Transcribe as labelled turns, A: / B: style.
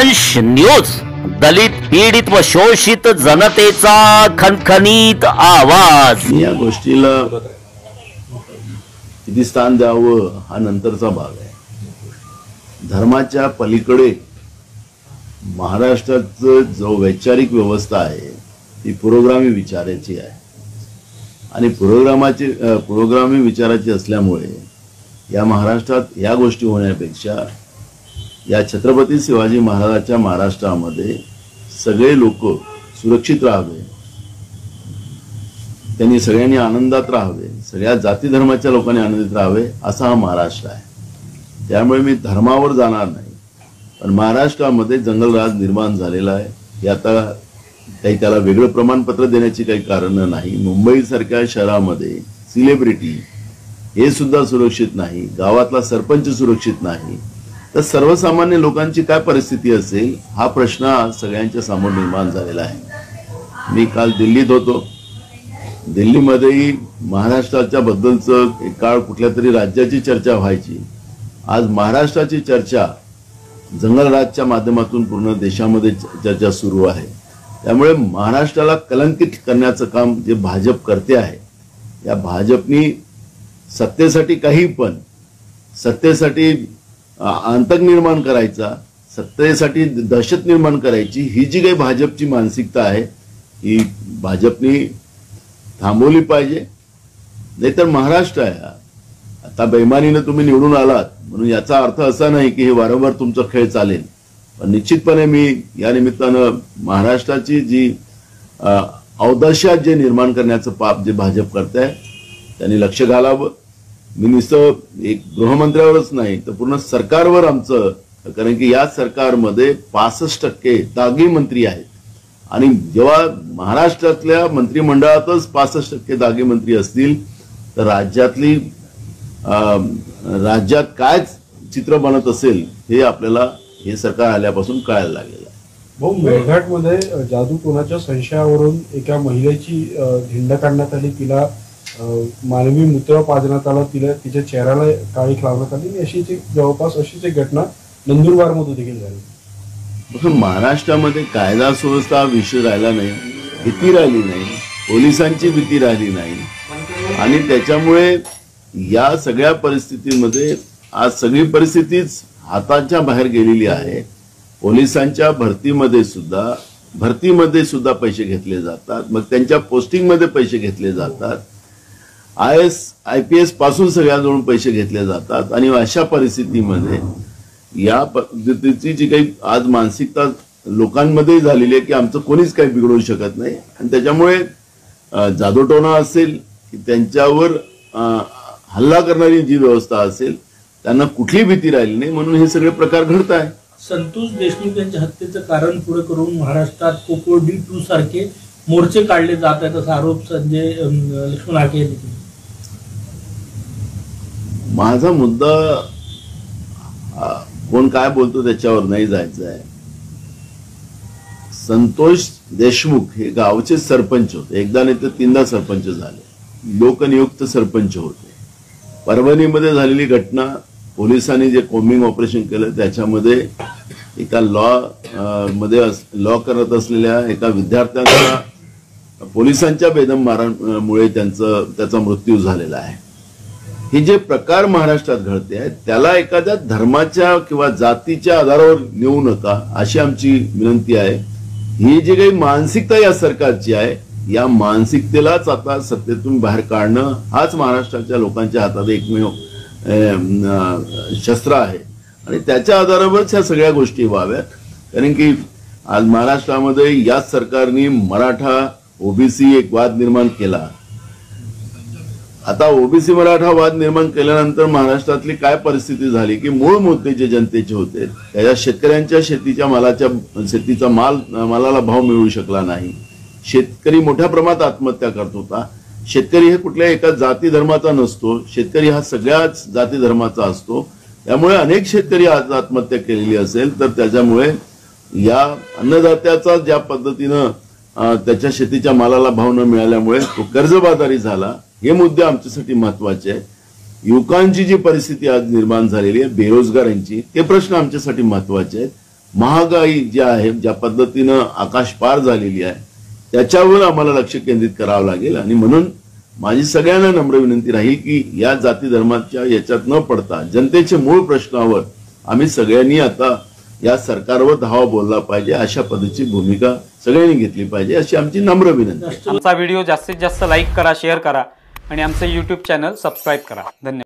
A: दंश न्यूज, दलित पीडित व शोषित जनतेचा खणखणीत आवाज।
B: या गोष्टीला किती स्थान द्यावं हा नंतरचा भाग आहे। धर्माच्या पलीकडे महाराष्ट्राचं जो वैचारिक व्यवस्था आहे ती पुरोगामी विचाराची आहे आणि पुरोगामी विचाराची असल्यामुळे या महाराष्ट्रात या गोष्टी होण्यापेक्षा या छत्रपती शिवाजी महाराजांच्या महाराष्ट्रामध्ये सगळे लोक सुरक्षित राहावे, त्यांनी सगळ्यांनी आनंदात राहावे, सगळ्या जाती धर्माच्या लोकांनी आनंदित राहावे असा हा महाराष्ट्र आहे। त्यामुळे मी धर्मावर जाणार नाही, पण महाराष्ट्रामध्ये जंगलराज निर्माण झालेला आहे। हे आता काही त्याला वेगळं प्रमाणपत्र देण्याची काही कारण नाही। मुंबई सारख्या शहरामध्ये सेलिब्रिटी हे सुद्धा सुरक्षित नाही, गावातला सरपंच सुरक्षित नाही, तर सर्वसामान्य लोकांची काय परिस्थिती असेल हा प्रश्न सगळ्यांच्या समोर निर्माण झालेला आहे। मी काल दिल्लीत होतो। दिल्लीमध्येही महाराष्ट्राच्या बद्दलचं एक काळ कुठल्या तरी राज्याची चर्चा व्हायची, आज महाराष्ट्राची चर्चा जंगलराजच्या माध्यमातून पूर्ण देशामध्ये चर्चा सुरू आहे। त्यामुळे महाराष्ट्राला कलंकित करण्याचं काम जे भाजप करते आहे, या भाजपनी सत्तेसाठी काही पण, सत्तेसाठी आतंक निर्माण करायचा, सत्तेसाठी दहशत निर्माण करायची, ही जी काही भाजपची मानसिकता आहे ही भाजपनी थांबवली पाहिजे। नाहीतर महाराष्ट्र आहे, आता बेईमानीने तुम्ही निवडून आलात म्हणून याचा अर्थ असा नाही की हे वारंवार तुमचा खेळ चालेल। पण निश्चितपणे मी या निमित्तानं महाराष्ट्राची जी औदास्यात जे निर्माण करण्याचं पाप जे भाजप करत आहे त्यांनी लक्ष घालावं। मी नुसतं एक गृहमंत्र्यावरच नाही तर पूर्ण सरकारवर आमचं, कारण की या सरकारमध्ये 65% दागी मंत्री आहेत आणि जेव्हा महाराष्ट्रातल्या मंत्रिमंडळातच 65% दागी मंत्री असतील तर राज्यात काय चित्र बनत असेल हे आपल्याला हे सरकार आल्यापासून कळायला लागलेलं आहे।
C: भाऊ, मेळघाटमध्ये जादूटोणाच्या संशयावरून एका महिलेची धिंड काढण्यात आली, तिला मानवी मूत्र पाजण्यात आला, तिच्या चेहऱ्याला काळीख लावण्यात आली। अशीच जवळपास अशीच एक घटना नंदुरबारमध्ये देखील झाली।
B: महाराष्ट्रामध्ये कायदा सुव्यवस्था विषय राहिला नाही, भीती राहिली नाही, पोलिसांची भीती राहिली नाही आणि त्याच्यामुळे या सगळ्या परिस्थितीमध्ये आज सगळी परिस्थितीच हाताच्या बाहेर गेलेली आहे। पोलिसांच्या भरतीमध्ये सुद्धा पैसे घेतले जातात, मग त्यांच्या पोस्टिंगमध्ये पैसे घेतले जातात, IAS IPS पासून सगळ्यांजवळून पैसे घेतले जातात आणि अशा परिस्थितीमध्ये या पद्धतीची जी काही आज मानसिकता लोकांमध्ये झालेली आहे की आमचं कोणीच काही बिघडवू शकत नाही आणि त्याच्यामुळे जादूटोणा असेल की त्यांच्यावर हल्ला करणारी जी व्यवस्था असेल त्यांना कुठली भीती राहिली नाही, म्हणून हे सगळे प्रकार घडत आहे।
D: संतोष देशमुख यांच्या हत्येचं कारण पुढे करून महाराष्ट्रात कोको D2 सारखे मोर्चे काढले जात आहेत असा आरोप संजय लक्ष्मण हाके यांनी केला।
B: माझा मुद्दा कोण काय बोलतो त्याच्यावर नाही जायचं आहे। संतोष देशमुख हे गावचे सरपंच होते, एकदा नाही तर 3दा सरपंच झाले, लोकनियुक्त सरपंच होते। परभणीमध्ये झालेली घटना, पोलिसांनी जे कोम्बिंग ऑपरेशन केलं त्याच्यामध्ये एका लॉ करत असलेल्या एका विद्यार्थ्यांचा पोलिसांच्या बेदम मारामुळे त्याचा मृत्यू झालेला आहे। हे जे प्रकार महाराष्ट्रात घडते आहेत त्याला एखाद्या धर्माच्या किंवा जातीच्या आधारावर नेऊ नका अशी आमची विनंती आहे। ही जी काही मानसिकता या सरकारची आहे या मानसिकतेलाच आता सत्तेतून बाहेर काढणं हाच महाराष्ट्राच्या लोकांच्या हातात एकमेव शस्त्र आहे आणि त्याच्या आधारावरच ह्या सगळ्या गोष्टी व्हाव्यात। कारण की आज महाराष्ट्रामध्ये याच सरकारने मराठा ओबीसी एक वाद निर्माण केला। आता ओबीसी मराठा वाद निर्माण केल्यानंतर महाराष्ट्रातली काय परिस्थिती झाली की मूळ मुद्दे जे जनतेचे होते त्याच्या शेतकऱ्यांच्या शेतीचा मालाला भाव मिळू शकला नाही, शेतकरी मोठ्या प्रमाणात आत्महत्या करत होता। शेतकरी हे कुठल्याही एका जाती धर्माचा नसतो, शेतकरी हा सगळ्याच जाती धर्माचा असतो। त्यामुळे अनेक शेतकरी आज आत्महत्या केलेली असेल तर त्याच्यामुळे या अन्नदात्याचा ज्या पद्धतीनं त्याच्या शेतीच्या मालाला भाव न मिळाल्यामुळे तो कर्जबाजारी झाला, हे मुद्दे आमच्यासाठी महत्वाचे आहेत। युवकांची जी परिस्थिती आज निर्माण झालेली आहे बेरोजगारांची, ते प्रश्न आमच्यासाठी महत्वाचे आहेत महागाई जी आहे ज्या पद्धतीनं आकाश पार झालेली आहे त्याच्यावर आम्हाला लक्ष केंद्रित करावं लागेल. आणि म्हणून माझी सगळ्यांना नम्र विनंती राहील की या जाती धर्माच्या याच्यात न पडता जनतेच्या मूळ प्रश्नावर आम्ही सगळ्यांनी आता या सरकारवर धावा बोलला पाहिजे, अशा पद्धतीची भूमिका सगळ्यांनी घेतली पाहिजे अशी आमची नम्र विनंती.
E: आमचा व्हिडिओ जास्तीत जास्त लाईक करा, शेअर करा आणि आमचं YouTube चॅनल सबस्क्राईब करा. धन्यवाद.